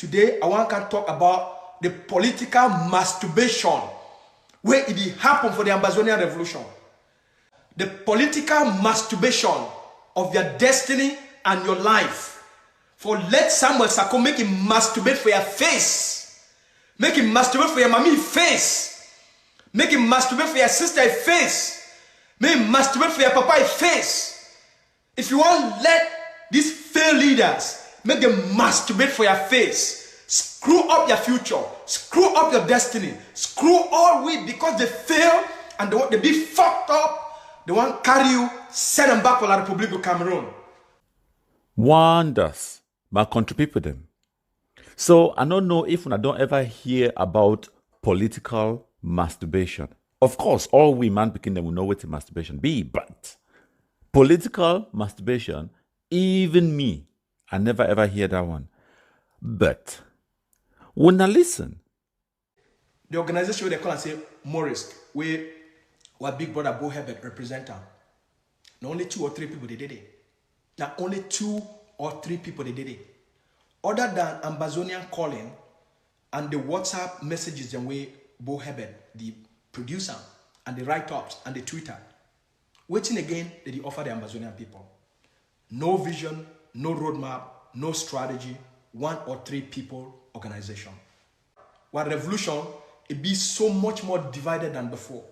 Today, I want to talk about the political masturbation where it happened for the Amazonian revolution. The political masturbation of your destiny and your life. For let Samuel Sako make him masturbate for your face. Make him masturbate for your mommy face. Make him masturbate for your sister face. Make him masturbate for your papa face. If you want, let these failed leaders make them masturbate for your face. Screw up your future. Screw up your destiny. Screw all with because they fail and they want to be fucked up. They want to carry you, send them back to La Republic of Cameroon. Wonders, my country people them. So I don't know if I don't ever hear about political masturbation. Of course, all we man picking them will know what the masturbation be, but political masturbation, even me, I never ever hear that one. But when I listen, the organization they call and say Morris, where our big brother Bo Herbert represent them. Not only 2 or 3 people they did it. Now only 2 or 3 people they did it. Other than Amazonian calling and the WhatsApp messages and way Bo Herbert, the producer, and the write-ups and the Twitter. Waiting again, they offer the Amazonian people. No vision, no roadmap, no strategy, 1 or 3 people organization. While revolution, it be so much more divided than before.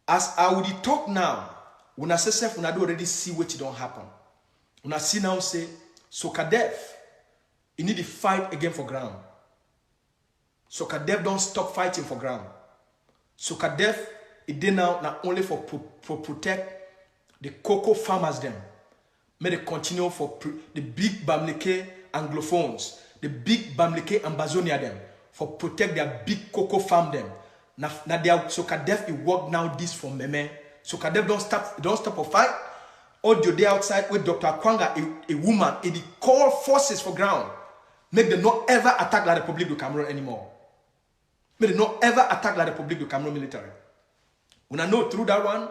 As I would talk now, when I say self, when I do already see what it don't happen. When I see now say, so Kadef, you need to fight again for ground. So Kadef don't stop fighting for ground. So Kadef, it did now not only for protect the cocoa farmers them, may they continue for the big Bamileke Anglophones, the big Bamileke Ambazonia them, for protect their big cocoa farm them. Now they are so Kadef it work now this for Meme. So Kadef don't stop a fight. Audio day outside with Dr. Kwanga, a woman, it call forces for ground. Make them not ever attack La Republique du Cameroon anymore. Make them not ever attack La Republique du Cameroon military. When I know through that one,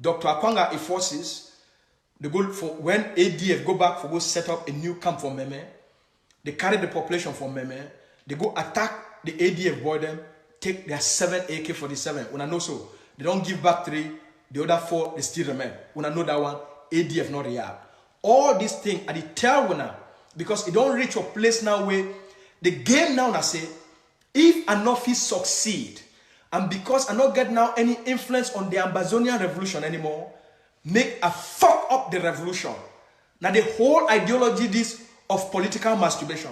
Dr. Kwanga a forces, they go for when ADF go back for go set up a new camp for Meme. They carry the population for Meme. They go attack the ADF boy them, take their 7 AK-47. When I know so, they don't give back 3, the other 4 they still remain. When I know that one, ADF not react. All these things I tell when because it don't reach a place now where the game now I say, if I not succeed, and because I not get now any influence on the Amazonian revolution anymore, make a fuck up the revolution. Now the whole ideology this of political masturbation.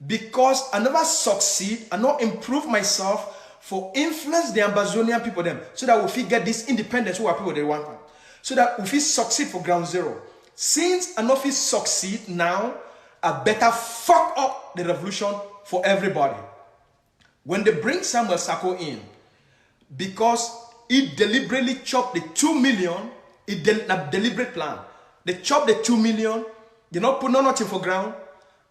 Because I never succeed, I not improve myself for influence the Amazonian people them, so that we get this independence who are people they want. So that if we succeed for ground zero. Since I not succeed now, I better fuck up the revolution for everybody. When they bring Samuel Sako in, because he deliberately chopped the 2 million, a deliberate plan. They chop the 2 million, they not put nothing for ground,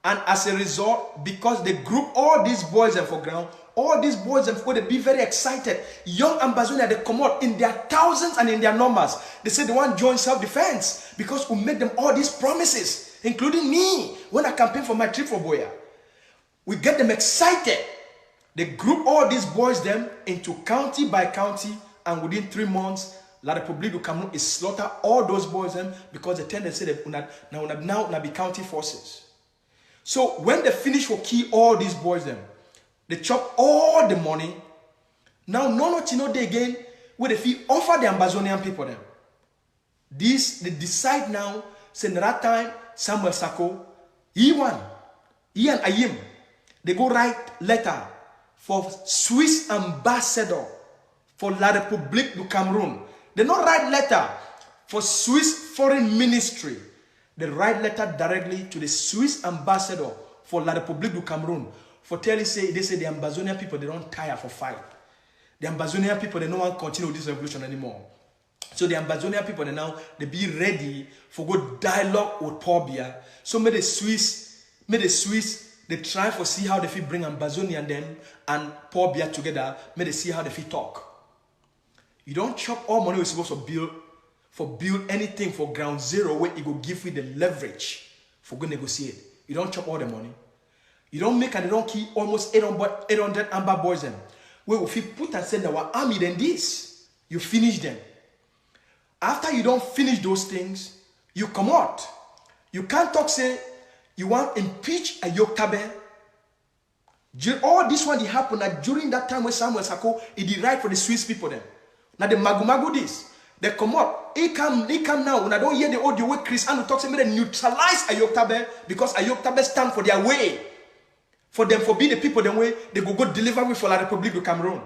and as a result, because they group all these boys and for ground, all these boys and for they be very excited. Young Ambazonia, they come out in their thousands and in their numbers. They say they want to join self-defense because we make them all these promises, including me when I campaign for my trip for Boya. We get them excited. They group all these boys them into county by county, and within 3 months, La Republique du Cameroon is slaughter all those boys them because they tend to say that now be county forces. So when they finish for key all these boys them, they chop all the money. Now they again where they offer the Amazonian people them. This they decide now, say that time Samuel Sako, he and Ayim, they go write letter for Swiss ambassador for La Republique du Cameroon. They not write letter for Swiss foreign ministry. They write letter directly to the Swiss ambassador for La Republique du Cameroon. For tell they say the Amazonian people, they don't tire for fight. The Amazonian people, they don't want to continue this revolution anymore. So the Amazonian people, they be ready for good dialogue with Paul Biya. So may the Swiss, they try for see how they fit bring Amazonia and them and Paul Biya together. May they see how they fit talk. You don't chop all money we're supposed to build anything for ground zero where it will give you the leverage for good negotiate. You don't chop all the money. You don't make and you don't kill almost 800 Amber boys them. Well, if you put and send our army, then this, you finish them. After you don't finish those things, you come out. You can't talk, say, you want impeach a Yokabe. All this one, they happen that during that time when Samuel Sako, he did right for the Swiss people then. Now the Magumagu this, they come out. He come now. When I don't hear the audio where Chris Anu talks, they neutralize Ayoktabe because Ayoktabe stand for their way. For them, for being the people, the way they go deliver with for la Republic of Cameroon.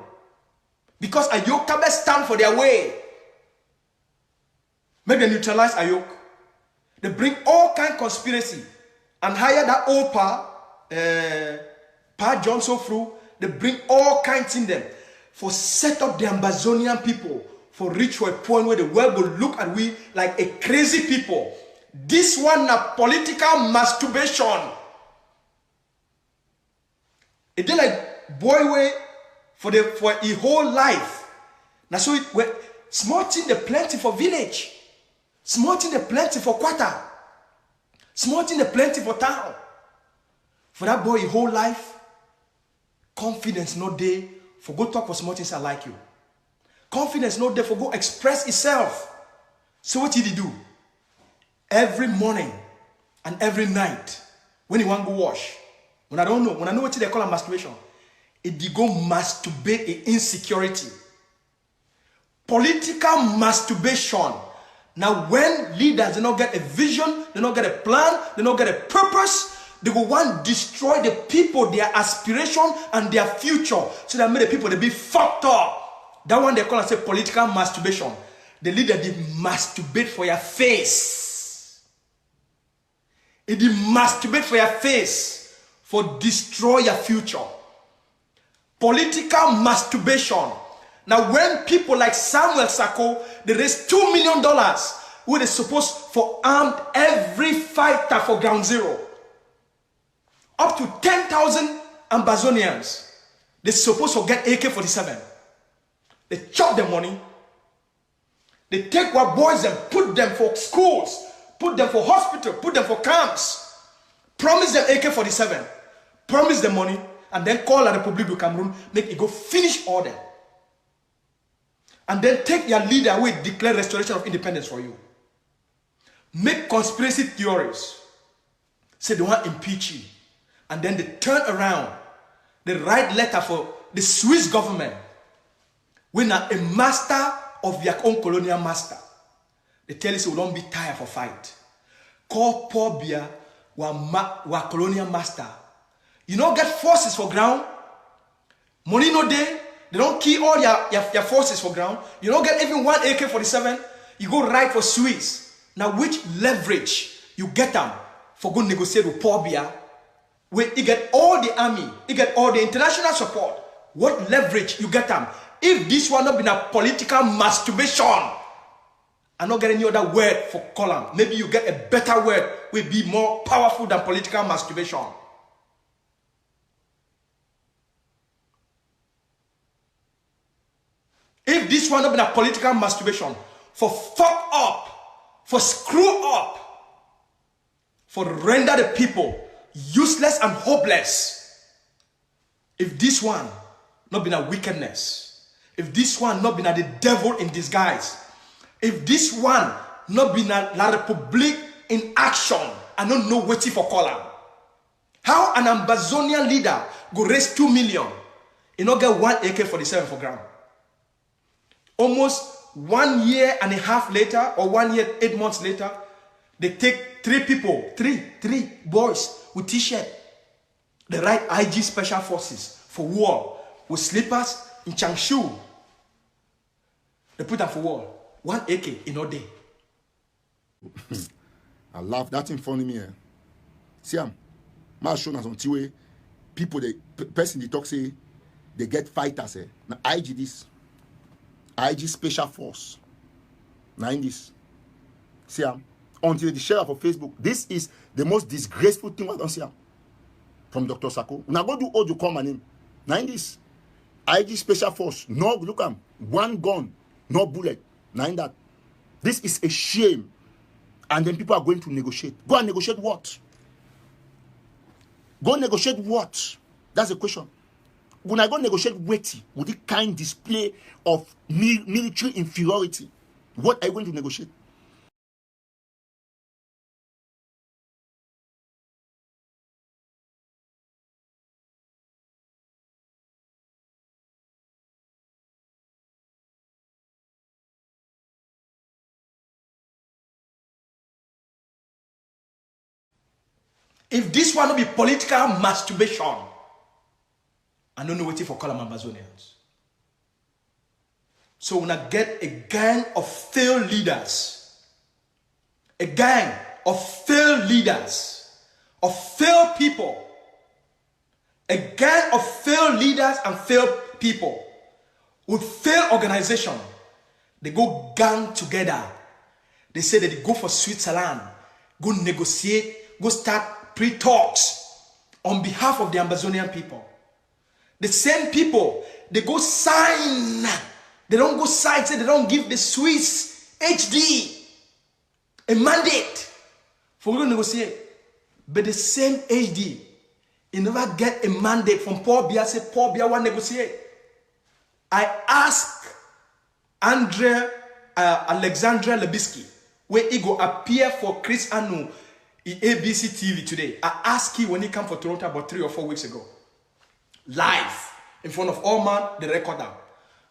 Because Ayoktabe stand for their way. Make them neutralize Ayok. They bring all kind of conspiracy and hire that old Pa Johnson through. They bring all kinds in them for set up the Amazonian people for reach to a point where the world will look at we like a crazy people. This one a political masturbation. It did like boy way for a whole life. Now so it small thing the plenty for village. Small thing the plenty for quarter. Small thing the plenty for town. For that boy, his whole life, confidence no day for go talk for small things I like you. Confidence no day for go express itself. So what did he do? Every morning and every night, when he want to go wash, when I know what they call a masturbation, it did go masturbate in insecurity. Political masturbation. Now, when leaders do not get a vision, they don't get a plan, they don't get a purpose, they go want to destroy the people, their aspiration and their future, so that make the people they be fucked up. That one they call it political masturbation. The leader did masturbate for your face. It did masturbate for your face for destroy your future. Political masturbation. Now, when people like Samuel Sako, they raise $2 million, where they supposed for armed every fighter for ground zero. Up to 10,000 Ambazonians, they supposed to get AK-47. They chop the money. They take our boys and put them for schools, put them for hospital, put them for camps. Promise them AK-47. Promise them money, and then call the Republic of Cameroon, make it go finish order. And then take your leader away, declare restoration of independence for you. Make conspiracy theories. Say they want to impeach you. And then they turn around. They write letter for the Swiss government. We're not a master of your own colonial master. They tell us we don't be tired for fight. Call Paul Bia, wa colonial master. You don't get forces for ground. Money no day. They don't kill all your forces for ground. You don't get even one AK-47. You go right for Swiss. Now, which leverage you get them for go negotiate with Paul Bia? Where you get all the army, you get all the international support. What leverage you get them? If this one not been a political masturbation, I'm not getting any other word for column. Maybe you get a better word will be more powerful than political masturbation. If this one not been a political masturbation, for fuck up, for screw up, for render the people useless and hopeless. If this one not been a wickedness, if this one not been a the devil in disguise, if this one not been a La Republique in action, I don't know waiting for color. How an Ambazonian leader go raise 2 million, you not get one AK-47 for ground. Almost 1 year and a half later, or 1 year, 8 months later, they take three boys with t-shirt. They write IG Special Forces for war with slippers in Changshu. They put them for war. 1 AK in a day. I laugh. That's in front of me. See, my show us on TV. People, the person they talk say they get fighters. Now IG this. IG Special Force. Now in this. See, until the share for Facebook, this is the most disgraceful thing I don't see from Dr. Sako. Now go do all you call my name. Now in this. IG Special Force. No, look at one gun, no bullet. Now in that. This is a shame. And then people are going to negotiate. Go and negotiate what? Go negotiate what? That's the question. When I go negotiate weighty with the kind display of military inferiority, what are you going to negotiate? If this one will be political masturbation, I don't know what for call them Amazonians. So when I get a gang of failed leaders, a gang of failed leaders, of failed people, a gang of failed leaders and failed people with failed organization, they go gang together. They say that they go for Switzerland, go negotiate, go start pre-talks on behalf of the Amazonian people. The same people, they go sign. They don't go sign, say they don't give the Swiss HD a mandate for we to negotiate. But the same HD, he never get a mandate from Paul Biya, say Paul Biya want to negotiate. I ask Alexandra Lebisky, where he go appear for Chris Anu in ABC TV today. I asked him when he came for Toronto about 3 or 4 weeks ago. Live. In front of all man, the recorder.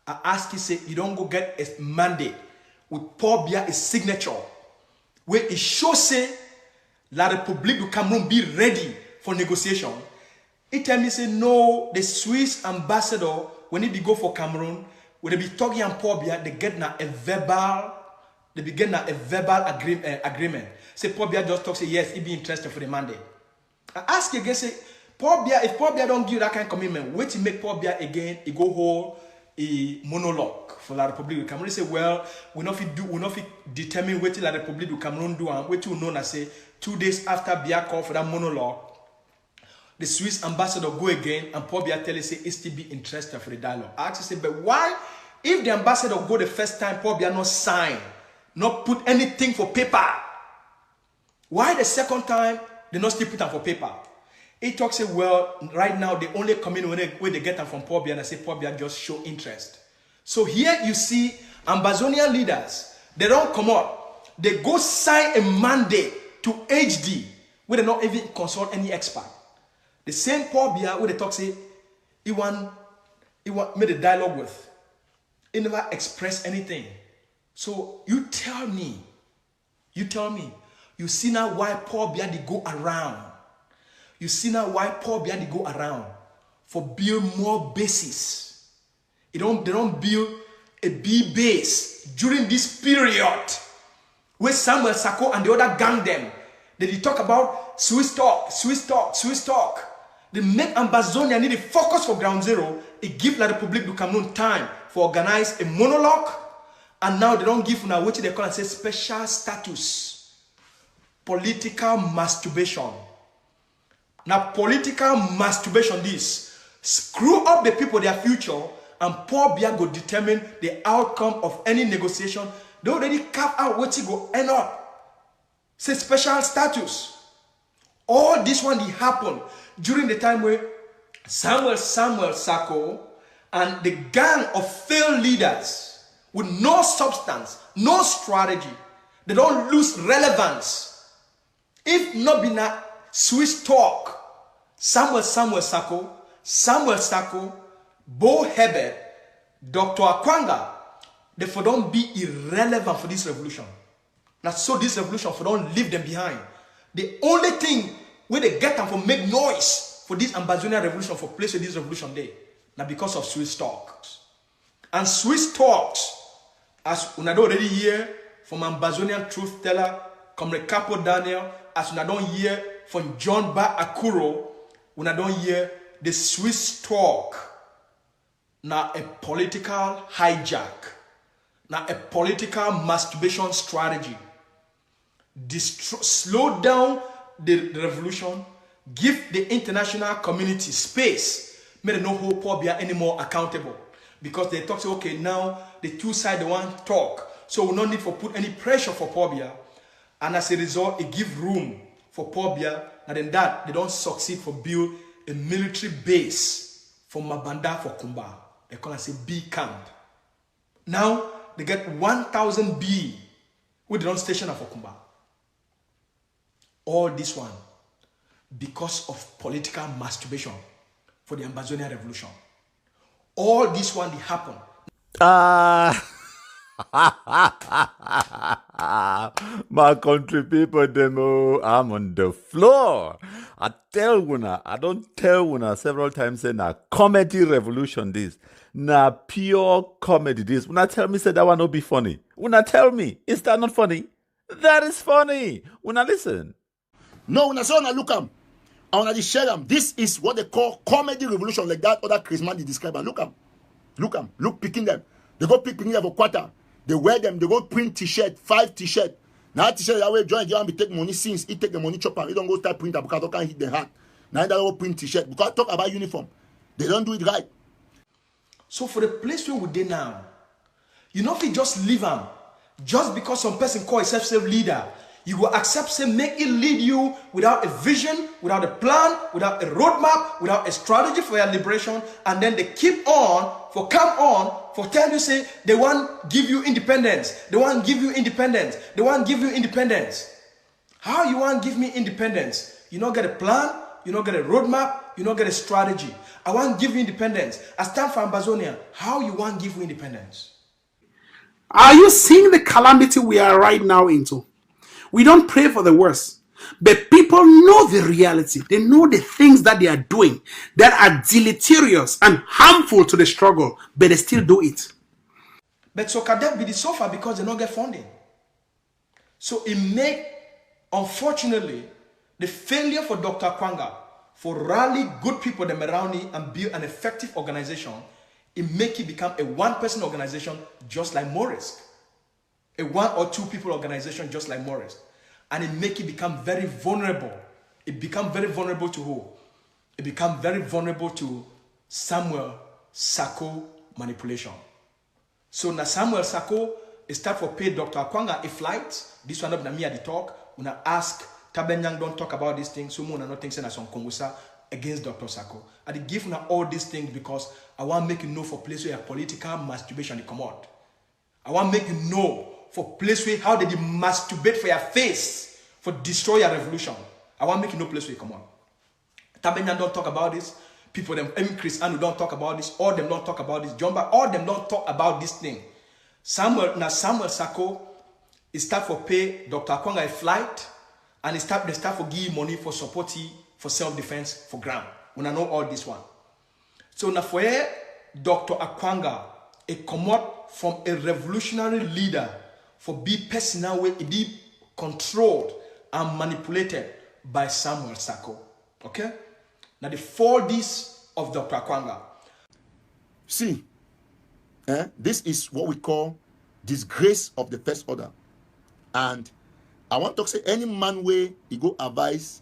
I asked him, say, you don't go get a mandate with Paul Biya a signature. Where it shows say, La République du Cameroon be ready for negotiation. He tell me, say, no, the Swiss ambassador, when he go for Cameroon, when they be talking on Paul Biya, they get now a verbal, they begin now a verbal agreement. Say Paul Biya just talk, say yes, he be interested for the mandate. I ask again, say Paul Biya, if Paul Biya don't give that kind of commitment, wait to make Paul Biya again, he go hold a monologue for La République du Cameroon. He say, well, we not determine what La République du Cameroon do and what you know na say 2 days after Biya call for that monologue, the Swiss ambassador go again and Paul Biya tell you say he still be interested for the dialogue. I ask you say, but why if the ambassador go the first time, Paul Biya not sign, not put anything for paper? Why the second time they not still put them for paper? He talks say, well, right now they only come in when they get them from Paul Biya and I say Paul Biya just show interest. So here you see Amazonian leaders, they don't come out. They go sign a mandate to HD where they not even consult any expert. The same Paul Biya where they talk say he want made a dialogue with. He never expressed anything. So you tell me, you see now why Paul Biya they go around. You see now why Paul Biya they go around for build more bases. They don't build a B base during this period where Samuel Sako and the other gang them. They talk about Swiss talk. They make Ambazonia need to focus for ground zero. It give La République du Cameroon time for organize a monologue. And now they don't give now what they call and say special status. Political masturbation. Now political masturbation this. Screw up the people their future and Paul Biya go determine the outcome of any negotiation. They already carve out what he go end up. Say special status. All this one did happen during the time where Samuel Sako and the gang of failed leaders with no substance, no strategy, they don't lose relevance. If not be na Swiss talk, Samuel Sako, Bo Hebert, Dr. Akwanga, they for don't be irrelevant for this revolution. Now so this revolution for don't leave them behind. The only thing where they get them for make noise for this Ambazonian revolution for place of this revolution day. Now because of Swiss talks. And Swiss talks, as una don't already hear from Ambazonian truth teller, Comrade Capo Daniel, as una don't hear from John Ba Akuro, una don't hear the Swiss talk. Now a political hijack. Now a political masturbation strategy. Slow down the revolution. Give the international community space. May they not hold Paul Biya anymore accountable. Because they talk, say, okay, now the two sides they want to talk. So we don't need to put any pressure for Paul Biya. And as a result, it gives room for Paul Biya and then that they don't succeed for build a military base for Mabanda for Kumba. They call it say B camp. Now they get 1,000 B with the non station for Kumba. All this one because of political masturbation for the Ambazonia revolution. All this one they happen. My country people, demo, I'm on the floor. I don't tell Una several times, say, na comedy revolution this. Na pure comedy this. Una tell me, say, that one no be funny. Una tell me, is that not funny? That is funny. Una listen. No, una say una look am. I want to share them. This is what they call comedy revolution, like that other Christmas they describe. And look them, look picking them. They go picking them for quarter. They wear them. They go print t-shirt, 5 t-shirt. Now t-shirt that way join and be take money since he take the money chopper. He don't go start print because they can't hit the hand. Now they go print t-shirt because talk about uniform. They don't do it right. So for the place where we dey now, you know if you just leave them, just because some person call himself self-leader, you will accept, say, make it lead you without a vision, without a plan, without a roadmap, without a strategy for your liberation, and then they keep on, for tell you, say, they want give you independence. They want give you independence. They want give you independence. How you want give me independence? You don't get a plan, you don't get a roadmap, you don't get a strategy. I want give you independence. I stand for Ambazonia. How you want give you independence? Are you seeing the calamity we are right now into? We don't pray for the worst, but people know the reality. They know the things that they are doing that are deleterious and harmful to the struggle, but they still do it. But so can that be the suffer because they don't get funding? So it make, unfortunately, the failure for Dr. Kwanga for rally good people them around him and build an effective organization, it make it become a one-person organization just like Morris. A 1 or 2 people organization just like Morris. And it make it become very vulnerable. It become very vulnerable to who? It become very vulnerable to Samuel Sako manipulation. So now Samuel Sako is start for pay Dr. Akwanga a flight. This one up na me at the talk. When I ask Tabenyang don't talk about these things. So Mona not think say na some Kongusa against Dr. Sako. I give now all these things because I want to make you know for place where political masturbation they come out. I want to make you know for place where how they masturbate for your face for destroy your revolution. I want to make you know place where you come on. Tabenyan don't talk about this. People them Chris Anu don't talk about this. All them don't talk about this. Jumba, all them don't talk about this thing. Samuel Sako is start for pay Dr. Akwanga a flight and they start for give money for support for self-defense for ground. When I know all this one. So now for Dr. Akwanga a come out from a revolutionary leader for be personal way it be controlled and manipulated by Samuel Sako. Okay? Now the 4Ds of Dr. Akwanga. See, this is what we call disgrace of the first order. And I want to say any man way he go advise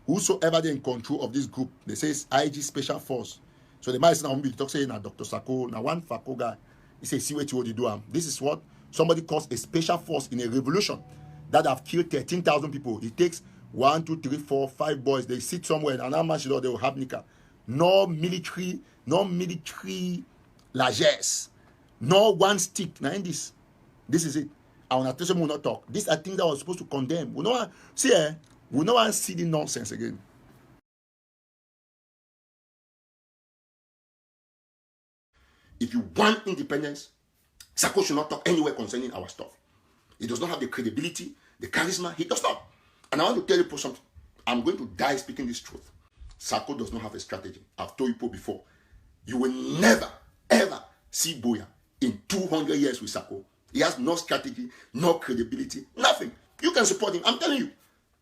whosoever they in control of this group. They say it's IG Special Force. So the man is now talk say now Dr. Sako, now one Fako guy. He says, see what you do. This is what somebody calls a special force in a revolution that have killed 13,000 people. It takes 1, 2, 3, 4, 5 boys. They sit somewhere and how much they will have nika. No military largesse. No one stick. Now in this is it. I want to will not talk. This I think that was supposed to condemn. We know we no one see the nonsense again. If you want independence, Sako should not talk anywhere concerning our stuff. He does not have the credibility, the charisma. He does not. And I want to tell you something. I'm going to die speaking this truth. Sako does not have a strategy. I've told you before. You will never, ever see Boya in 200 years with Sako. He has no strategy, no credibility, nothing. You can support him. I'm telling you.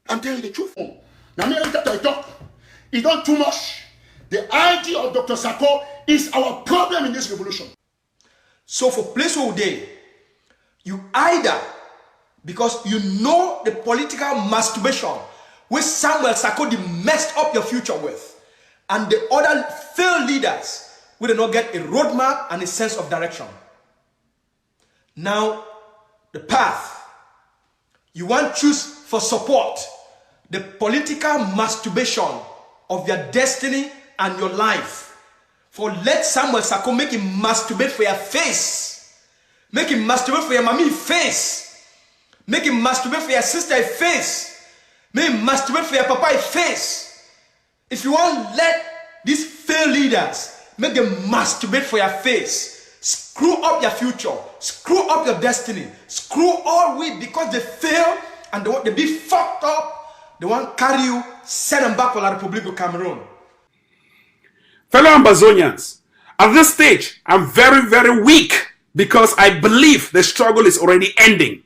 I'm telling you the truth. Now, me talk. It's not too much. The idea of Dr. Sako is our problem in this revolution. So for place where day, you either, because you know the political masturbation which Samuel Sako messed up your future with, and the other failed leaders will not get a roadmap and a sense of direction. Now, the path you want to choose for support. the political masturbation of your destiny and your life. For let Samuel Sako make him masturbate for your face. Make him masturbate for your mommy face. Make him masturbate for your sister face. Make him masturbate for your papa face. If you want, let these failed leaders make them masturbate for your face. Screw up your future. Screw up your destiny. Screw all with because they fail and they be fucked up. They want to carry you, send them back to La Republic of Cameroon. Fellow Ambazonians, at this stage, I'm very, very weak because I believe the struggle is already ending.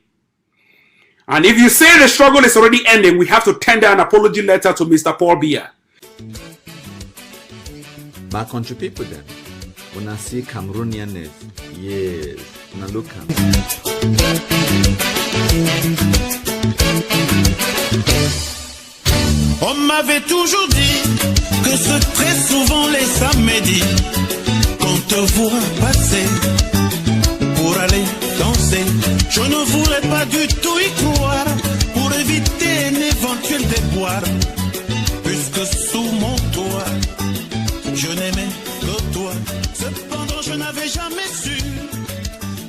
And if you say the struggle is already ending, we have to tender an apology letter to Mr. Paul Biya. My country people then, when I see Cameroonianness, yes, when I look at On m'avait toujours dit que c'est très souvent les samedis qu'on te voit passer pour aller danser. Je ne voulais pas du tout y croire pour éviter un éventuel déboire. Puisque sous mon toit, je n'aimais que toi. Cependant, je n'avais jamais su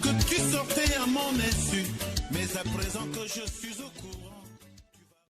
que tu sortais à mon insu. Mais à présent que je suis au courant.